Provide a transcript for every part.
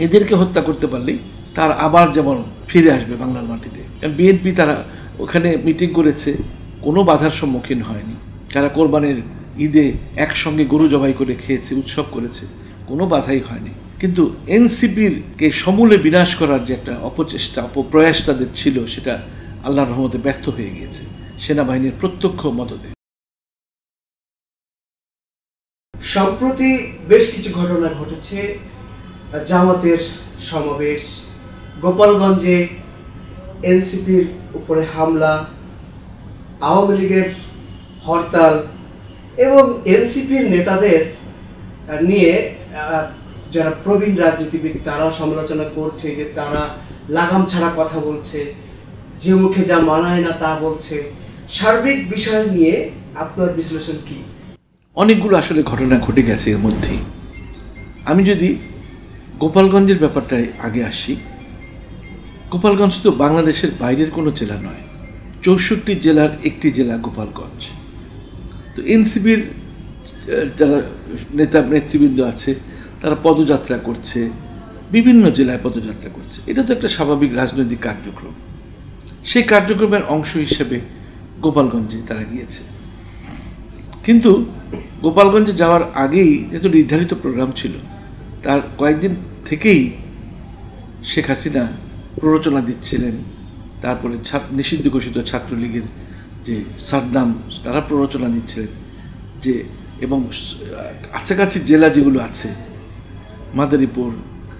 এদেরকে হত্যা করতে পারলেই তার আবার যেমন ফিরে আসবে বাংলার মাটিতে। বিএনপি তারা ওখানে মিটিং করেছে, কোনো বাধার সম্মুখীন হয়নি। তারা কোরবানির ঈদে একসঙ্গে গরু জবাই করে খেয়েছে, উৎসব করেছে, কোনো বাধাই হয়নি। কিন্তু এনসিপির সমূলে বিনাশ করার যে একটা অপচেষ্টা, অপপ্রয়াস তাদের ছিল, সেটা আল্লাহর রহমতে ব্যর্থ হয়ে গিয়েছে সেনাবাহিনীর প্রত্যক্ষ মদদে। সম্প্রতি বেশ কিছু ঘটনা ঘটেছে, জামাতের সমাবেশ, গোপালগঞ্জে এনসিপির উপরে হামলা, আওয়ামী লীগের হরতাল এবং এনসিপির নেতাদের নিয়ে যারা প্রবীণ রাজনীতিবিদ তারাও সমালোচনা করছে যে তারা লাগাম ছাড়া কথা বলছে, যে মুখে যা মানায় না তা বলছে। সার্বিক বিষয় নিয়ে আপনার বিশ্লেষণ কি? অনেকগুলো আসলে ঘটনা ঘটে গেছে এর মধ্যেই। আমি যদি গোপালগঞ্জের ব্যাপারটায় আগে আসি, গোপালগঞ্জ তো বাংলাদেশের বাইরের কোনো জেলা নয়, 64 জেলার একটি জেলা গোপালগঞ্জ। তো এনসিপির যারা নেতৃবৃন্দ আছে তারা পদযাত্রা করছে, বিভিন্ন জেলায় পদযাত্রা করছে, এটা তো একটা স্বাভাবিক রাজনৈতিক কার্যক্রম। সেই কার্যক্রমের অংশ হিসেবে গোপালগঞ্জে তারা গিয়েছে। কিন্তু গোপালগঞ্জে যাওয়ার আগেই যেহেতু নির্ধারিত প্রোগ্রাম ছিল, তার কয়েকদিন থেকেই শেখ হাসিনা প্ররোচনা দিচ্ছিলেন। তারপরে নিষিদ্ধ ঘোষিত ছাত্রলীগের যে সাদ্দাম, তারা প্ররোচনা দিচ্ছিলেন যে, এবং কাছাকাছি জেলা যেগুলো আছে, মাদারীপুর,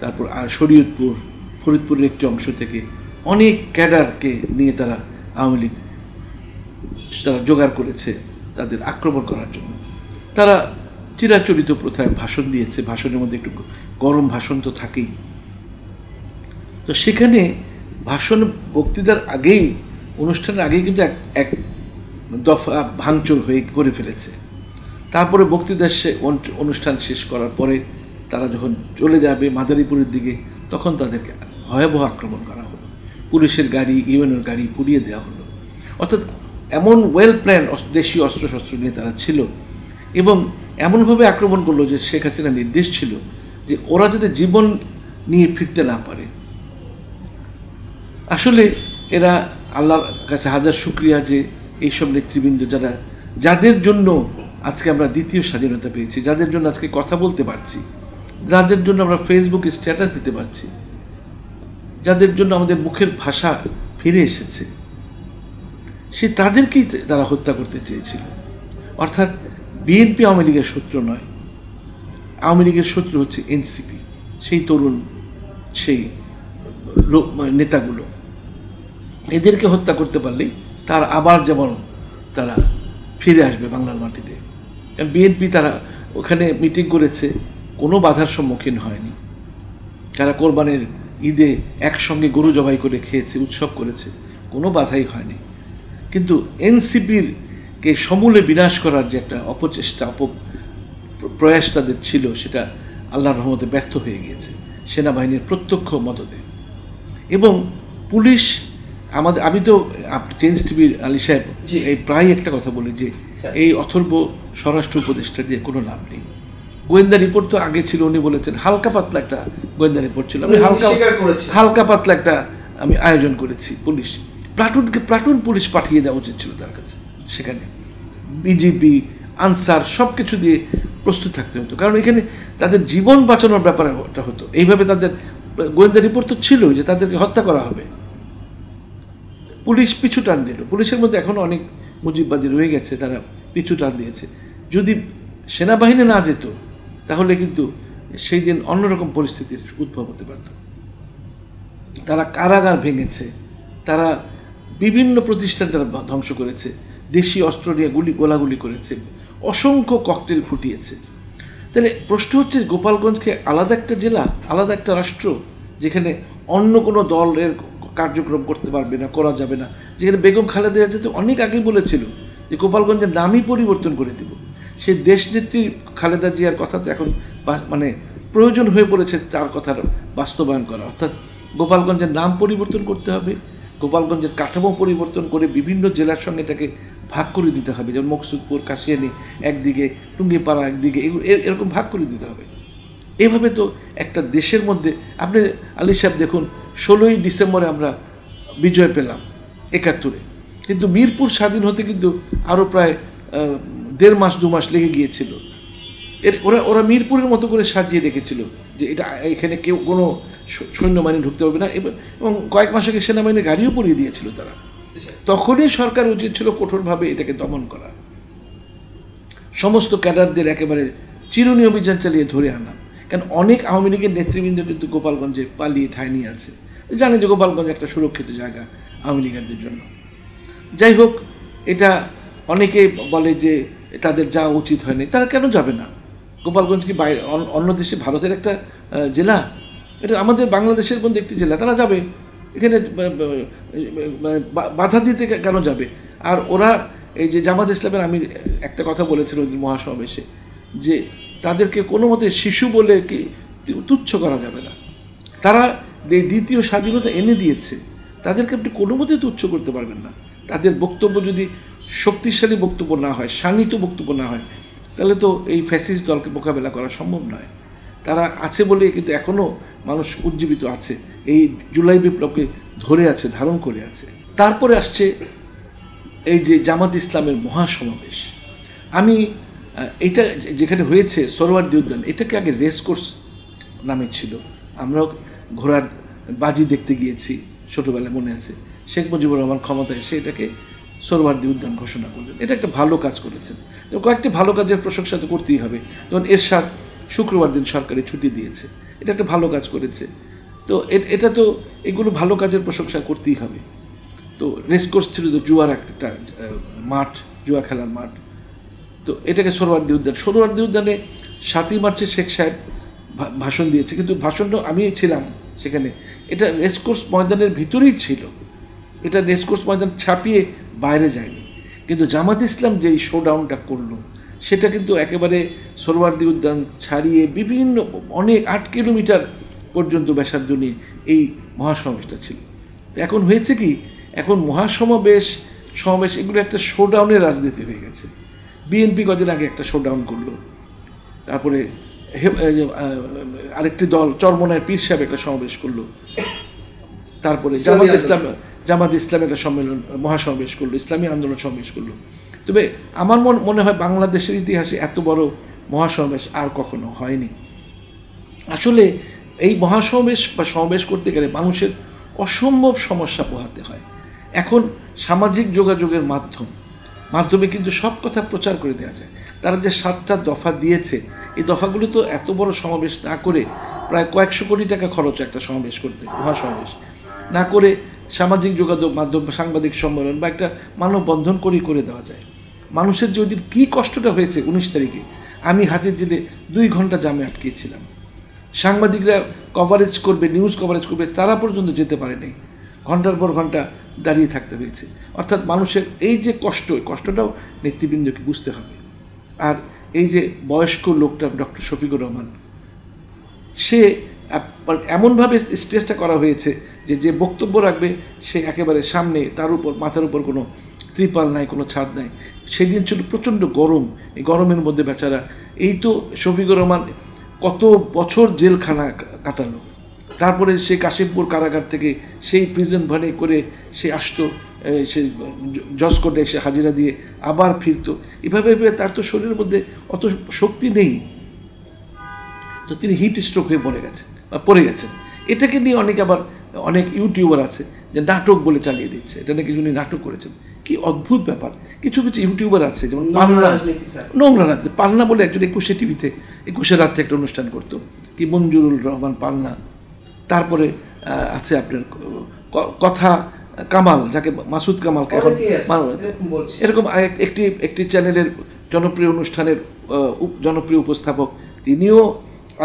তারপর আর শরীয়তপুর, ফরিদপুরের একটি অংশ থেকে অনেক ক্যাডারকে নিয়ে তারা আওয়ামী লীগ তারা জোগাড় করেছে তাদের আক্রমণ করার জন্য। তারা চিরাচরিত প্রথায় ভাষণ দিয়েছে, ভাষণের মধ্যে একটু গরম ভাষণ তো থাকেই। তো সেখানে ভাষণ বক্তৃতার আগেই, অনুষ্ঠানের আগেই কিন্তু এক দফা ভাঙচুর হয়ে করে ফেলেছে। তারপরে বক্তৃতার অনুষ্ঠান শেষ করার পরে তারা যখন চলে যাবে মাদারীপুরের দিকে, তখন তাদেরকে ভয়াবহ আক্রমণ করা হলো, পুলিশের গাড়ি, ইউএনওর গাড়ি পুড়িয়ে দেওয়া হলো। অর্থাৎ এমন ওয়েল প্ল্যান দেশীয় অস্ত্রশস্ত্র নিয়ে তারা ছিল, এবং এমনভাবে আক্রমণ করলো যে শেখ হাসিনার নির্দেশ ছিল যে ওরা যাতে জীবন নিয়ে ফিরতে না পারে। আসলে এরা আল্লাহর কাছে হাজার শুকরিয়া যে এইসব নেতৃবৃন্দ যাদের জন্য আজকে আমরা দ্বিতীয় স্বাধীনতা পেয়েছি, যাদের জন্য আজকে কথা বলতে পারছি, যাদের জন্য আমরা ফেসবুকে স্ট্যাটাস দিতে পারছি, যাদের জন্য আমাদের মুখের ভাষা ফিরে এসেছে, তাদেরকেই তারা হত্যা করতে চেয়েছিল। অর্থাৎ বিএনপি আওয়ামী লীগের শত্রু নয়, আওয়ামী লীগের শত্রু হচ্ছে এনসিপি, সেই তরুণ, সেই নেতাগুলো। এদেরকে হত্যা করতে পারলেই তার আবার যেমন তারা ফিরে আসবে বাংলার মাটিতে। বিএনপি তারা ওখানে মিটিং করেছে, কোনো বাধার সম্মুখীন হয়নি। তারা কোরবানির ঈদে একসঙ্গে গরু জবাই করে খেয়েছে, উৎসব করেছে, কোনো বাধাই হয়নি। কিন্তু এনসিপির সমূলে বিনাশ করার যে একটা অপচেষ্টা, প্রয়াস তাদের ছিল, সেটা আল্লাহর রহমতে ব্যর্থ হয়ে গিয়েছে সেনাবাহিনীর প্রত্যক্ষ মদদে। এবং পুলিশ আমি তো চেঞ্জ টিভির আলী সাহেব এই প্রায় একটা কথা বলি যে এই অথর্ব স্বরাষ্ট্র উপদেষ্টা দিয়ে কোনো লাভ নেই। গোয়েন্দা রিপোর্ট তো আগে ছিল, উনি বলেছেন হালকা পাতলা একটা গোয়েন্দা রিপোর্ট ছিল, আমি হালকা পাতলা একটা আমি আয়োজন করেছি। পুলিশ প্লাটুন পুলিশ পাঠিয়ে দেওয়া উচিত ছিল তার কাছে, সেখানে বিজিবি, আনসার সব কিছু দিয়ে প্রস্তুত থাকতে হতো, কারণ এখানে তাদের জীবন বাঁচানোর ব্যাপারটা হতো। এইভাবে তাদের গোয়েন্দা রিপোর্ট তো ছিল যে তাদেরকে হত্যা করা হবে, পুলিশ পিছু টান দিল। পুলিশের মধ্যে এখনও অনেক মুজিববাদী রয়ে গেছে, তারা পিছু টান দিয়েছে। যদি সেনাবাহিনী না যেত তাহলে কিন্তু সেই দিন অন্যরকম পরিস্থিতির উদ্ভব হতে পারত। তারা কারাগার ভেঙেছে, তারা বিভিন্ন প্রতিষ্ঠান তারা ধ্বংস করেছে, দেশি অস্ত্র নিয়ে গোলাগুলি করেছে, অসংখ্য ককটেল ফুটিয়েছে। তাহলে প্রশ্ন হচ্ছে, গোপালগঞ্জকে আলাদা একটা জেলা, আলাদা একটা রাষ্ট্র, যেখানে অন্য কোনো দলের কার্যক্রম করতে পারবে না, করা যাবে না, যেখানে বেগম খালেদা জিয়া তো অনেক আগেই বলেছিল যে গোপালগঞ্জের নামই পরিবর্তন করে দেব। সেই দেশনেত্রী খালেদা জিয়ার কথা তো এখন মানে প্রয়োজন হয়ে পড়েছে তার কথার বাস্তবায়ন করা। অর্থাৎ গোপালগঞ্জের নাম পরিবর্তন করতে হবে, গোপালগঞ্জের কাঠামো পরিবর্তন করে বিভিন্ন জেলার সঙ্গে এটাকে ভাগ করে দিতে হবে, যেমন মকসুদপুর, কাশিয়ানী একদিকে, টুঙ্গিপাড়া একদিকে, এরকম ভাগ করে দিতে হবে। এভাবে তো একটা দেশের মধ্যে আপনি আলী সাহেব দেখুন 16ই ডিসেম্বরে আমরা বিজয় পেলাম 71-এ, কিন্তু মিরপুর স্বাধীন হতে কিন্তু আরও প্রায় 1.5 মাস 2 মাস লেগে গিয়েছিল। ওরা মিরপুরের মতো করে সাজিয়ে রেখেছিল যে এটা এখানে কেউ কোনো সৈন্যবাহিনী ঢুকতে পারবে না, এবং কয়েক মাস আগে সেনাবাহিনীর গাড়িও পরিয়ে দিয়েছিল তারা। তখনই সরকার উচিত ছিল কঠোরভাবে এটাকে দমন করা, সমস্ত ক্যাডারদের একেবারে চিরুনি অভিযান চালিয়ে ধরে আনা। কারণ অনেক আওয়ামী লীগের নেতৃবৃন্দ কিন্তু গোপালগঞ্জে পালিয়ে ঠাঁই নিয়ে আছে, জানে যে গোপালগঞ্জ একটা সুরক্ষিত জায়গা আওয়ামী লীগারদের জন্য। যাই হোক, এটা অনেকে বলে যে তাদের যাওয়া উচিত হয়নি, তারা কেন যাবে না? গোপালগঞ্জ কি অন্য দেশে ভারতের একটা জেলা? এটা আমাদের বাংলাদেশের মধ্যে একটি জেলা, তারা যাবে। এখানে বাধা দিতে কেন যাবে? আর ওরা এই যে জামাত ইসলামের, আমি একটা কথা বলেছিল ওই মহাসমাবেশে, যে তাদেরকে কোনো মতে শিশু বলে কি তুচ্ছ করা যাবে না। তারা দ্বিতীয় স্বাধীনতা এনে দিয়েছে, তাদেরকে আপনি কোনো মতে তুচ্ছ করতে পারবেন না। তাদের বক্তব্য যদি শক্তিশালী বক্তব্য না হয়, শানিত বক্তব্য না হয়, তাহলে তো এই ফ্যাসিস্ট দলকে মোকাবেলা করা সম্ভব নয়। তারা আছে বলে কিন্তু এখনও মানুষ উজ্জীবিত আছে, এই জুলাই বিপ্লবকে ধরে আছে, ধারণ করে আছে। তারপরে আসছে এই যে জামাত ইসলামের মহাসমাবেশ। আমি এটা যেখানে হয়েছে সোহরাওয়ার্দী উদ্যান, এটাকে আগে রেস কোর্স নামে ছিল। আমরাও ঘোড়ার বাজি দেখতে গিয়েছি ছোটোবেলায়, মনে আছে। শেখ মুজিবুর রহমান ক্ষমতায় এসে এটাকে সোহরাওয়ার্দী উদ্যান ঘোষণা করলেন। এটা একটা ভালো কাজ করেছেন। তো কয়েকটি ভালো কাজের প্রশংসা তো করতেই হবে। যেমন এরশাদ শুক্রবার দিন সরকারি ছুটি দিয়েছে, এটা একটা ভালো কাজ করেছে। তো এটা তো এগুলো ভালো কাজের প্রশংসা করতেই হবে। তো রেসকোর্স ছিল তো জুয়ার একটা মাঠ, জুয়া খেলার মাঠ। তো এটাকে সোহরাওয়ার্দী উদ্যান, সোহরাওয়ার্দী উদ্যানে 7ই মার্চে শেখ সাহেব ভাষণ দিয়েছে, কিন্তু ভাষণটা আমি ছিলাম সেখানে। এটা রেসকোর্স ময়দানের ভিতরেই ছিল, এটা রেসকোর্স ময়দান ছাপিয়ে বাইরে যায়নি। কিন্তু জামাত ইসলাম যেই শোডাউনটা করলো, সেটা কিন্তু একেবারে সোহরাওয়ার্দী উদ্যান ছাড়িয়ে বিভিন্ন অনেক 8 কিলোমিটার পর্যন্ত ব্যাসার্ধ নিয়ে এই মহাসমাবেশটা ছিল। তো এখন হয়েছে কি, এখন মহাসমাবেশ এগুলো একটা শোডাউনের রাজনীতি হয়ে গেছে। বিএনপি কদিন আগে একটা শোডাউন করলো, তারপরে আরেকটি দল চরমনায়ের পীর সাহেব একটা সমাবেশ করলো, তারপরে জামাত ইসলাম একটা মহাসমাবেশ করলো, ইসলামী আন্দোলন সমাবেশ করলো। তবে আমার মনে হয় বাংলাদেশের ইতিহাসে এত বড় মহাসমাবেশ আর কখনো হয়নি। আসলে এই মহাসমাবেশ বা সমাবেশ করতে গেলে মানুষের অসম্ভব সমস্যা পোহাতে হয়। এখন সামাজিক যোগাযোগের মাধ্যমে কিন্তু সব কথা প্রচার করে দেওয়া যায়। তারা যে 7টা দফা দিয়েছে, এই দফাগুলো তো এত বড় সমাবেশ না করে প্রায় কয়েকশো কোটি টাকা খরচ একটা সমাবেশ করতে, মহাসমাবেশ না করে সামাজিক যোগাযোগ মাধ্যম, সাংবাদিক সম্মেলন বা একটা মানববন্ধন করে দেওয়া যায়। মানুষের যে ওদের কী কষ্টটা হয়েছে 19 তারিখে, আমি হাতির জেলে 2 ঘন্টা জামে আটকেছিলাম। সাংবাদিকরা কভারেজ করবে, নিউজ কভারেজ করবে, তারা পর্যন্ত যেতে পারেনি, ঘন্টার পর ঘন্টা দাঁড়িয়ে থাকতে হয়েছে। অর্থাৎ মানুষের এই যে কষ্টটাও নেতৃবৃন্দকে বুঝতে হবে। আর এই যে বয়স্ক লোকটা ডক্টর শফিকুর রহমান, সে এমনভাবে স্টেজটা করা হয়েছে যে বক্তব্য রাখবে সে একেবারে সামনে, তার উপর মাথার উপর কোনো ত্রিপাল নাই, কোনো ছাদ নাই। সেদিন ছিল প্রচণ্ড গরম, এই গরমের মধ্যে বেচারা, এই তো শফিকুর রহমান কত বছর জেলখানা কাটালো, তারপরে সে কাশিমপুর কারাগার থেকে সেই প্রিজন ভ্যানে করে সে আসতো, সে জজ কোর্টে এসে হাজিরা দিয়ে আবার ফিরতো। এভাবে তার তো শরীরের মধ্যে অত শক্তি নেই, তো তিনি হিট স্ট্রোক হয়ে পড়ে গেছেন। এটাকে নিয়ে অনেক ইউটিউবার আছে যে নাটক বলে চালিয়ে দিচ্ছে, এটা নাকি উনি নাটক করেছেন। কি অদ্ভুত ব্যাপার! কিছু ইউটিউবার আছে, যেমন নোংরা রাজনীতি, পান্না বলে একজন 21 টিভিতে 21 রাত্রে একটা অনুষ্ঠান করতো, কি মঞ্জুরুল রহমান পান্না। তারপরে আছে আপনার কথা কামাল, যাকে মাসুদ কামালকে এখন এরকম একটি চ্যানেলের জনপ্রিয় অনুষ্ঠানের জনপ্রিয় উপস্থাপক, তিনিও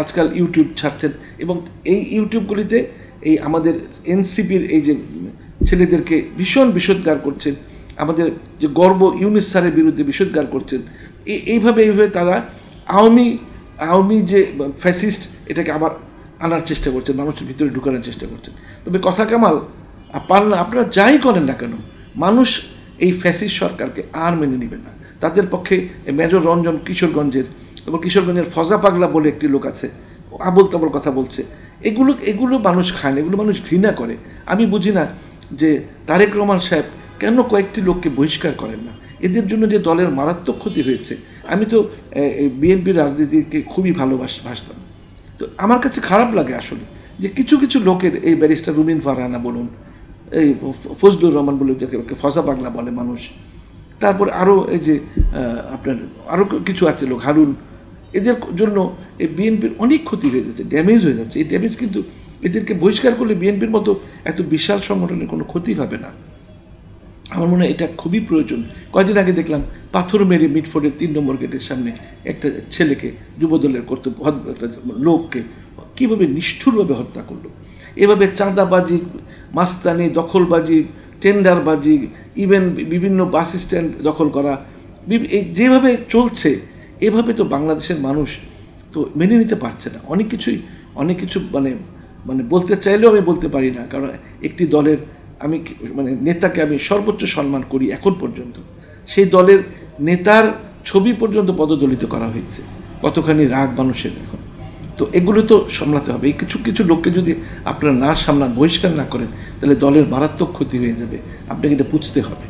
আজকাল ইউটিউব ছাড়ছেন। এবং এই ইউটিউবগুলিতে এই আমাদের এনসিপির এই যে ছেলেদেরকে ভীষণ বিষোদ্গার করছেন, আমাদের যে গর্ব ইউনুস স্যারের বিরুদ্ধে বিষোদ্গার করছেন। এইভাবে তারা আওয়ামী যে ফ্যাসিস্ট, এটাকে আবার আনার চেষ্টা করছেন, মানুষের ভিতরে ঢুকানোর চেষ্টা করছেন। তবে কথা কামাল পান্না, আপনারা যাই করেন না কেন, মানুষ এই ফ্যাসিস্ট সরকারকে আর মেনে নেবে না। তাদের পক্ষে মেজর রঞ্জন কিশোরগঞ্জের ফজা পাগলা বলে একটি লোক আছে, আবোল তাবোল কথা বলছে, এগুলো মানুষ খায় না, এগুলো মানুষ ঘৃণা করে। আমি বুঝি না যে তারেক রহমান সাহেব কেন কয়েকটি লোককে বহিষ্কার করেন না। এদের জন্য যে দলের মারাত্মক ক্ষতি হয়েছে। আমি তো বিএনপির রাজনীতিকে খুবই ভালোবাসতাম, তো আমার কাছে খারাপ লাগে আসলে যে কিছু কিছু লোকের, এই ব্যারিস্টার রুমিন ফারহানা বলুন, এই ফজলুর রহমান বলে যাকে ফজা পাগলা বলে মানুষ, তারপর আরও এই যে আপনার আরও কিছু আছে লোক, হারুন, এদের জন্য এই বিএনপির অনেক ক্ষতি হয়ে যাচ্ছে, ড্যামেজ হয়ে যাচ্ছে। এই ড্যামেজ কিন্তু এদেরকে বহিষ্কার করলে বিএনপির মতো এত বিশাল সংগঠনের কোনো ক্ষতি হবে না। আমার মনে হয় এটা খুবই প্রয়োজন। কয়েকদিন আগে দেখলাম পাথর মেরে মিটফোর্ডের 3 নম্বর গেটের সামনে একটা ছেলেকে, যুবদলের একটা লোককে কীভাবে নিষ্ঠুরভাবে হত্যা করলো। এভাবে চাঁদাবাজি, মাস্তানি, দখলবাজি, টেন্ডারবাজি, ইভেন বিভিন্ন বাস স্ট্যান্ড দখল করা, যেভাবে চলছে এভাবে তো বাংলাদেশের মানুষ তো মেনে নিতে পারছে না। অনেক কিছু মানে বলতে চাইলেও আমি বলতে পারি না, কারণ একটি দলের নেতাকে আমি সর্বোচ্চ সম্মান করি এখন পর্যন্ত, সেই দলের নেতার ছবি পর্যন্ত পদদলিত করা হয়েছে। কতখানি রাগ মানুষের এখন। তো এগুলো তো সামলাতে হবে। এই কিছু কিছু লোককে যদি আপনারা না সামলান, বহিষ্কার না করেন, তাহলে দলের মারাত্মক ক্ষতি হয়ে যাবে। আপনাকে এটা বুঝতে হবে।